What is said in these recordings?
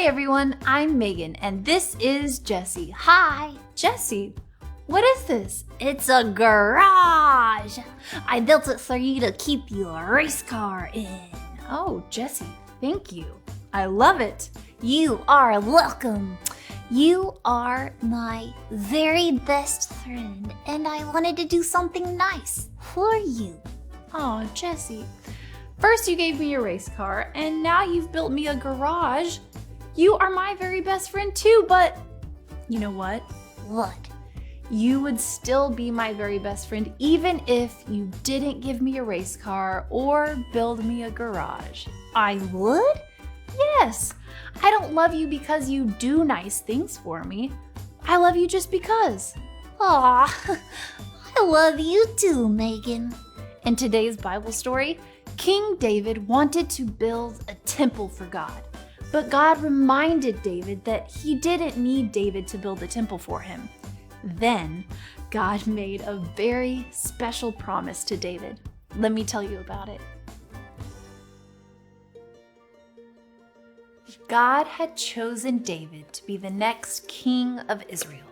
Hey everyone, I'm Megan and this is Jessie. Hi. Jessie, what is this? It's a garage. I built it for you to keep your race car in. Oh, Jessie, thank you. I love it. You are welcome. You are my very best friend, and I wanted to do something nice for you. Oh, Jessie. First you gave me a race car, and now you've built me a garage. You are my very best friend too, but you know what? What? You would still be my very best friend even if you didn't give me a race car or build me a garage. I would? Yes. I don't love you because you do nice things for me. I love you just because. Aw, I love you too, Megan. In today's Bible story, King David wanted to build a temple for God. But God reminded David that he didn't need David to build a temple for him. Then God made a very special promise to David. Let me tell you about it. God had chosen David to be the next king of Israel.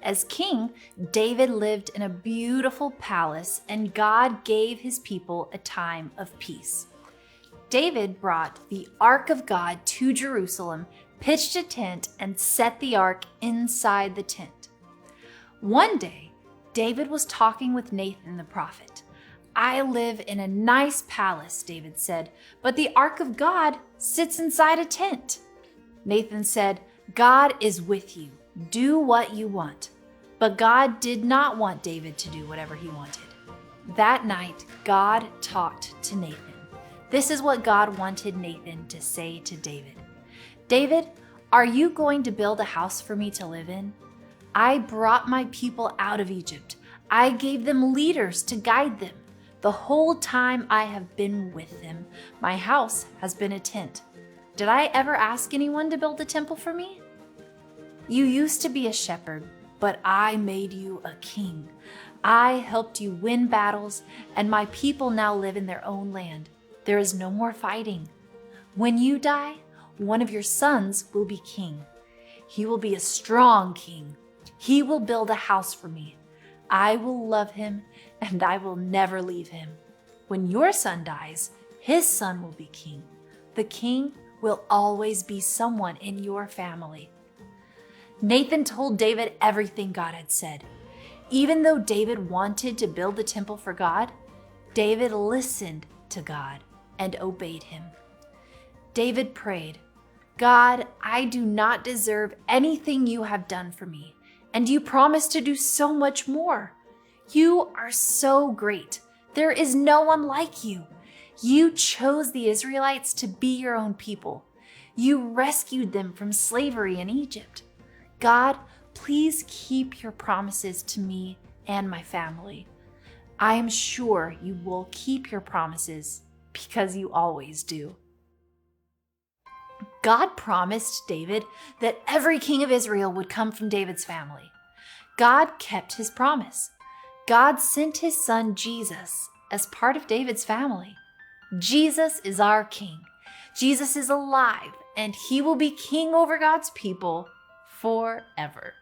As king, David lived in a beautiful palace, and God gave his people a time of peace. David brought the Ark of God to Jerusalem, pitched a tent, and set the Ark inside the tent. One day, David was talking with Nathan the prophet. "I live in a nice palace," David said, "but the Ark of God sits inside a tent." Nathan said, "God is with you. Do what you want." But God did not want David to do whatever he wanted. That night, God talked to Nathan. This is what God wanted Nathan to say to David. "David, are you going to build a house for me to live in? I brought my people out of Egypt. I gave them leaders to guide them. The whole time I have been with them, my house has been a tent. Did I ever ask anyone to build a temple for me? You used to be a shepherd, but I made you a king. I helped you win battles, and my people now live in their own land. There is no more fighting. When you die, one of your sons will be king. He will be a strong king. He will build a house for me. I will love him, and I will never leave him. When your son dies, his son will be king. The king will always be someone in your family." Nathan told David everything God had said. Even though David wanted to build the temple for God, David listened to God and obeyed him. David prayed, "God, I do not deserve anything you have done for me, and you promised to do so much more. You are so great. There is no one like you. You chose the Israelites to be your own people. You rescued them from slavery in Egypt. God, please keep your promises to me and my family. I am sure you will keep your promises because you always do." God promised David that every king of Israel would come from David's family. God kept his promise. God sent his son Jesus as part of David's family. Jesus is our king. Jesus is alive, and he will be king over God's people forever.